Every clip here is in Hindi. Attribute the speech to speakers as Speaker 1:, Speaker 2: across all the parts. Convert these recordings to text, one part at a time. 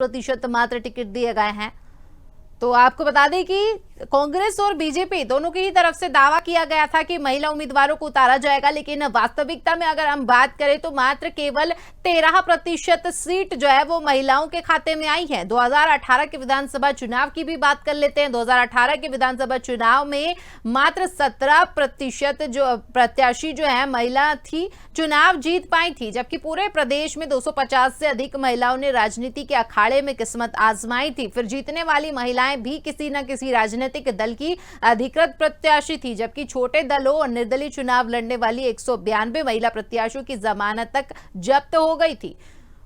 Speaker 1: प्रतिशत मात्र टिकट दिए गए हैं। तो आपको बता दें कि कांग्रेस और बीजेपी दोनों की ही तरफ से दावा किया गया था कि महिला उम्मीदवारों को उतारा जाएगा, लेकिन वास्तविकता में अगर हम बात करें तो मात्र केवल 13% सीट जो है वो महिलाओं के खाते में आई है। 2018 के विधानसभा चुनाव की भी बात कर लेते हैं। 2018 के विधानसभा चुनाव में मात्र 17% जो प्रत्याशी जो है महिला थी चुनाव जीत पाई थी, जबकि पूरे प्रदेश में 250 से अधिक महिलाओं ने राजनीति के अखाड़े में किस्मत आजमाई थी। फिर जीतने वाली महिलाएं भी किसी न किसी राजनीतिक दल की अधिकृत प्रत्याशी थी, जबकि छोटे दलों और निर्दलीय चुनाव लड़ने वाली 192 महिला प्रत्याशियों की जमानत तक जब्त हो गई थी।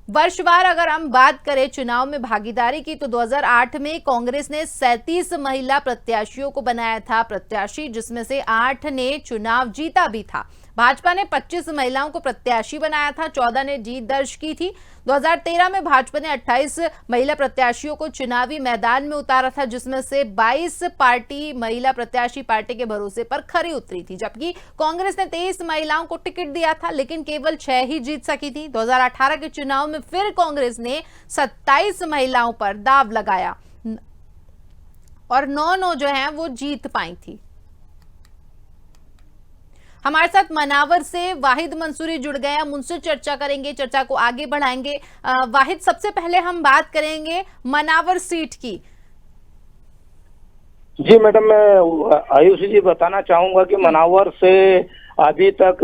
Speaker 1: वर्षवार अगर हम बात करें चुनाव में भागीदारी की तो 2008 में कांग्रेस ने 37 महिला प्रत्याशियों को बनाया था प्रत्याशी, जिसमें से 8 ने चुनाव जीता भी था। भाजपा ने 25 महिलाओं को प्रत्याशी बनाया था, 14 ने जीत दर्ज की थी। 2013 में भाजपा ने 28 महिला प्रत्याशियों को चुनावी मैदान में उतारा था, जिसमें से 22 पार्टी महिला प्रत्याशी पार्टी के भरोसे पर खरी उतरी थी, जबकि कांग्रेस ने 23 महिलाओं को टिकट दिया था, लेकिन केवल 6 ही जीत सकी थी। 2018 के चुनाव में फिर कांग्रेस ने 27 महिलाओं पर दाव लगाया और 9 जो है वो जीत पाई थी। हमारे साथ मनावर से वाहिद मंसूरी जुड़ गए, हम उनसे चर्चा करेंगे, चर्चा को आगे बढ़ाएंगे। वाहिद, सबसे पहले हम बात करेंगे मनावर सीट की।
Speaker 2: जी मैडम, मैं आयुषी जी बताना चाहूंगा कि मनावर से अभी तक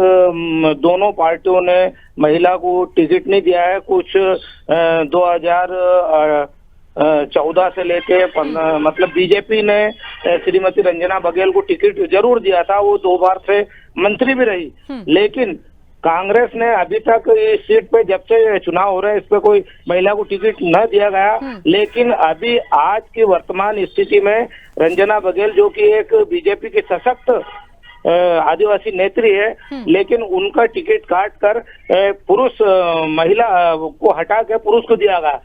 Speaker 2: दोनों पार्टियों ने महिला को टिकट नहीं दिया है। कुछ 2014 से लेके मतलब बीजेपी ने श्रीमती रंजना बघेल को टिकट जरूर दिया था, वो 2 बार से मंत्री भी रही, लेकिन कांग्रेस ने अभी तक इस सीट पे जब से चुनाव हो रहे हैं इस पे कोई महिला को टिकट न दिया गया। लेकिन अभी आज की वर्तमान स्थिति में रंजना बघेल जो कि एक बीजेपी की सशक्त आदिवासी नेत्री है, लेकिन उनका टिकट काट कर पुरुष महिला को हटा के पुरुष को दिया गया।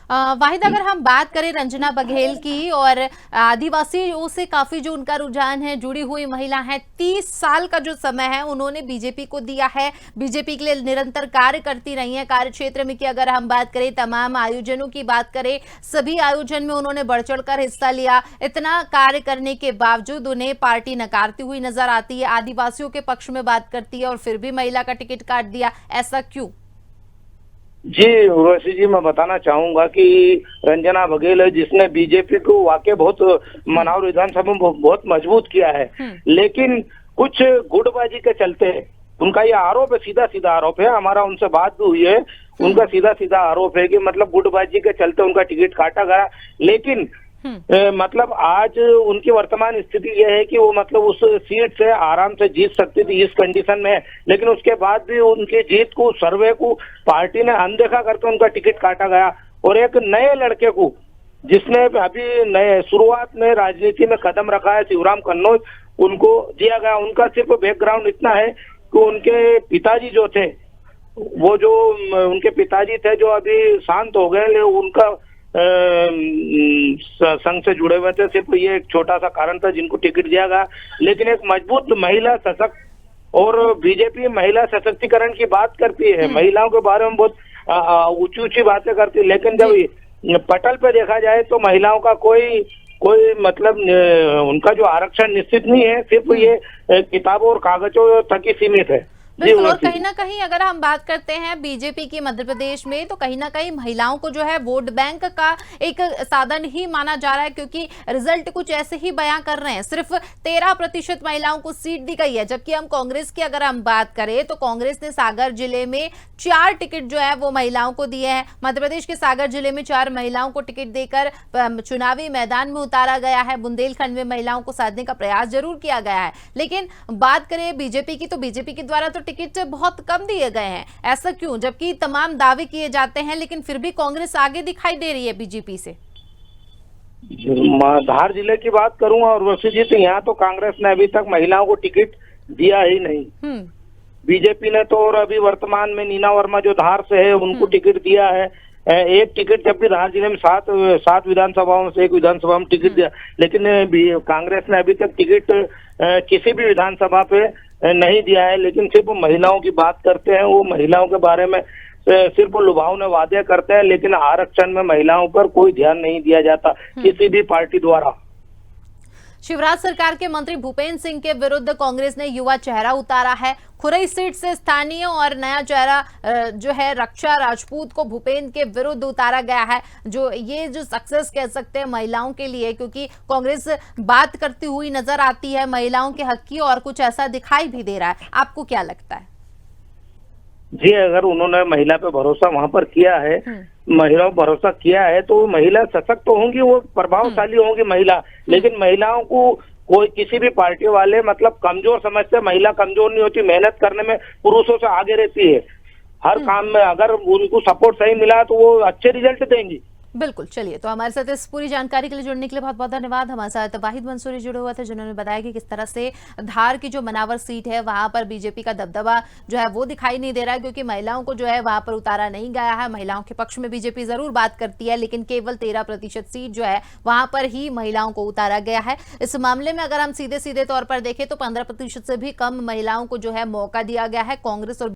Speaker 1: वाहिद, अगर हम बात करें रंजना बघेल की और आदिवासियों से काफी जो उनका रुझान है, जुड़ी हुई महिला है, 30 साल का जो समय है उन्होंने बीजेपी को दिया है, बीजेपी के लिए निरंतर कार्य करती रही है। कार्य क्षेत्र में की अगर हम बात करें, तमाम आयोजनों की बात करें, सभी आयोजन में उन्होंने बढ़ चढ़कर हिस्सा लिया। इतना कार्य करने के बावजूद उन्हें पार्टी नकारती हुई नजर आती है, आदिवासियों के पक्ष में बात करती है और फिर भी महिला का टिकट काट दिया, ऐसा क्यों?
Speaker 2: जी उर्वशी जी, मैं बताना चाहूंगा कि रंजना बघेल है जिसने बीजेपी को वाकई बहुत मनावर विधानसभा में बहुत मजबूत किया है, लेकिन कुछ गुटबाजी के चलते उनका ये आरोप है, सीधा सीधा आरोप है, हमारा उनसे बात भी हुई है, उनका सीधा सीधा आरोप है कि मतलब गुटबाजी के चलते उनका टिकट काटा गया। लेकिन मतलब आज उनकी वर्तमान स्थिति यह है कि वो मतलब उस सीट से आराम से जीत सकती थी इस कंडीशन में, लेकिन उसके बाद भी उनकी जीत को, सर्वे को पार्टी ने अनदेखा करके उनका टिकट काटा गया। और एक नए लड़के को जिसने अभी नए शुरुआत में राजनीति में कदम रखा है, शिवराम कन्नौज, उनको दिया गया। उनका सिर्फ बैकग्राउंड इतना है कि उनके पिताजी जो थे, वो जो उनके पिताजी थे जो अभी शांत हो गए, उनका संघ से जुड़े हुए थे, सिर्फ ये एक छोटा सा कारण था जिनको टिकट दिया गया। लेकिन एक मजबूत महिला सशक्त, और बीजेपी महिला सशक्तिकरण की बात करती है, महिलाओं के बारे में बहुत ऊंची ऊंची बातें करती है, लेकिन जब पटल पे देखा जाए तो महिलाओं का कोई मतलब उनका जो आरक्षण निश्चित नहीं है, सिर्फ ये किताबों और कागजों तक ही सीमित है।
Speaker 1: बिल्कुल, और कहीं ना कहीं अगर हम बात करते हैं बीजेपी की मध्य प्रदेश में, तो कहीं ना कहीं महिलाओं को जो है वोट बैंक का एक साधन ही माना जा रहा है, क्योंकि रिजल्ट कुछ ऐसे ही बयां कर रहे हैं। सिर्फ 13% महिलाओं को सीट दी गई है, जबकि हम कांग्रेस की अगर हम बात करें तो कांग्रेस ने सागर जिले में 4 टिकट जो है वो महिलाओं को दिए हैं। मध्य प्रदेश के सागर जिले में 4 महिलाओं को टिकट देकर चुनावी मैदान में उतारा गया है। बुंदेलखंड में महिलाओं को साधने का प्रयास जरूर किया गया है, लेकिन बात करें बीजेपी की तो बीजेपी के द्वारा तो टिकट बहुत कम दिए गए हैं। ऐसा क्यों, जबकि तमाम दावे किए जाते हैं, लेकिन फिर भी कांग्रेस आगे दिखाई दे रही है बीजेपी से?
Speaker 2: धार जिले की बात करूं और वैसे जी, तो यहाँ तो कांग्रेस ने अभी तक महिलाओं को टिकट दिया ही नहीं। बीजेपी ने तो, और अभी वर्तमान में नीना वर्मा जो धार से है उनको टिकट दिया है। एक टिकट, जबकि धार जिले में 7 विधानसभाओं में से एक विधानसभा में टिकट दिया, लेकिन कांग्रेस ने अभी तक टिकट किसी भी विधानसभा पे नहीं दिया है। लेकिन सिर्फ महिलाओं की बात करते हैं, वो महिलाओं के बारे में सिर्फ लुभावने वादे करते हैं, लेकिन आरक्षण में महिलाओं पर कोई ध्यान नहीं दिया जाता किसी भी पार्टी द्वारा।
Speaker 1: शिवराज सरकार के मंत्री भूपेंद्र सिंह के विरुद्ध कांग्रेस ने युवा चेहरा उतारा है। खुरई सीट से स्थानीय और नया चेहरा जो है रक्षा राजपूत को भूपेंद्र के विरुद्ध उतारा गया है। ये जो सक्सेस कह सकते हैं महिलाओं के लिए, क्योंकि कांग्रेस बात करती हुई नजर आती है महिलाओं के हक की और कुछ ऐसा दिखाई भी दे रहा है। आपको क्या लगता है?
Speaker 2: जी, अगर उन्होंने महिला पे भरोसा वहां पर किया है, महिलाओं पर भरोसा किया है, तो महिला सशक्त तो होंगी, वो प्रभावशाली होंगी महिला। लेकिन महिलाओं को कोई किसी भी पार्टी वाले मतलब कमजोर समझते, महिला कमजोर नहीं होती, मेहनत करने में पुरुषों से आगे रहती है। हर काम में अगर उनको सपोर्ट सही मिला तो वो अच्छे रिजल्ट देंगी।
Speaker 1: बिल्कुल। चलिए, तो हमारे साथ इस पूरी जानकारी के लिए जुड़ने के लिए बहुत बहुत धन्यवाद। हमारे साथ वाहिद मंसूरी जुड़े हुए थे, जिन्होंने बताया कि किस तरह से धार की जो मनावर सीट है वहां पर बीजेपी का दबदबा जो है वो दिखाई नहीं दे रहा है, क्योंकि महिलाओं को जो है वहां पर उतारा नहीं गया है। महिलाओं के पक्ष में बीजेपी जरूर बात करती है, लेकिन केवल 13% सीट जो है वहां पर ही महिलाओं को उतारा गया है। इस मामले में अगर हम सीधे सीधे तौर पर देखें तो 15% से भी कम महिलाओं को जो है मौका दिया गया है। कांग्रेस और